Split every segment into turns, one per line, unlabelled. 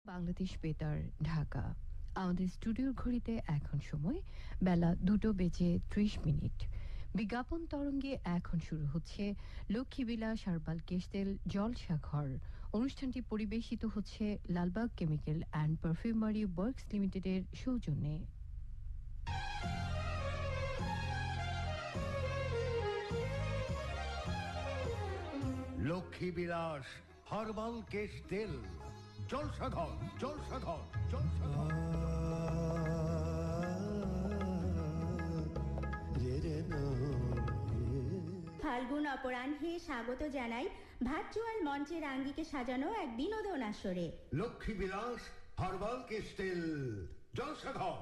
বাংলাদেশ বেতার, ঢাকা। আমাদের স্টুডিওর ঘড়িতে এখন সময় বেলা 2:30। বিজ্ঞাপন তরঙ্গে এখন শুরু হচ্ছে লক্ষ্মীবিলাস হার্বাল কেশতেল জলসাঘর। অনুষ্ঠানটি পরিবেশিত হচ্ছে Lalbagh chemical and perfumery works লিমিটেডের সৌজন্যে।
লক্ষ্মী বিলাস হার্বাল কেশ তেল জলসাঘর জলসাঘর জলসাঘর।
ফাল্গুন অপরাহ্নে স্বাগত জানাই ভার্চুয়াল মঞ্চের আঙ্গিকে সাজানো এক বিনোদন আসরে।
লক্ষ্মী বিলাস হার্বাল কেশ তেল জলসাঘর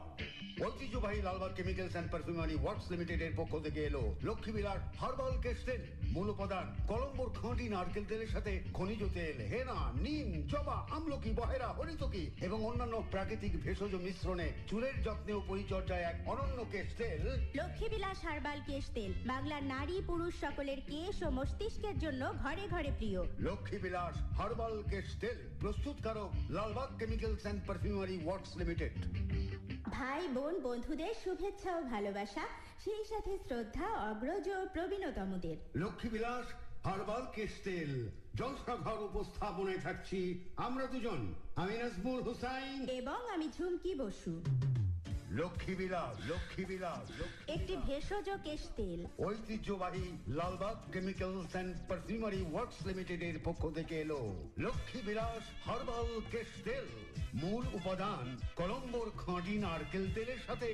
ঐতিহ্যবাহী Lalbagh chemicals and perfumery works লিমিটেডের পক্ষ থেকে এলো লক্ষ্মী বিলাস হার্বাল কেশ তেল। মূল উপাদান কলম্বোর খাঁটি নারকেল তেলের সাথে খনিজ তেল, হেনা, নিম, জবা, আমলকি, বহেরা, হরিতকি এবং অন্যান্য প্রাকৃতিক ভেষজ মিশ্রণে চুলের যত্নে ও পরিচর্যায় এক অনন্য কেশ তেল।
লক্ষ্মীবিলাস হার্বাল কেশ তেল বাংলার নারী পুরুষ সকলের কেশ ও মস্তিষ্কের জন্য ঘরে ঘরে প্রিয়।
লক্ষ্মী বিলাস হার্বাল কেশ তেল প্রস্তুতকারক Lalbagh chemicals and perfumery works limited.
ভাই বোন বন্ধুদের শুভেচ্ছা ও ভালোবাসা, সেই সাথে শ্রদ্ধা অগ্রজ ও প্রবীণতমদের।
লক্ষ্মী বিলাস হার্বাল কেশ তেল জলসাঘর উপস্থাপনায় থাকছি আমরা দুজন, আমি নাজমুল হুসাইন
এবং আমি ঝুমকি বসু।
লক্ষ্মী বিলাস
একটি ভেষজ কেশ তেল
ঐতিহ্যবাহী Lalbagh chemicals and perfumery works লিমিটেডের পক্ষ থেকে এলো লক্ষ্মী বিলাস হার্বাল কেশ তেল। মূল উপাদান কলম্বোর খাঁটি নারকেল তেলের সাথে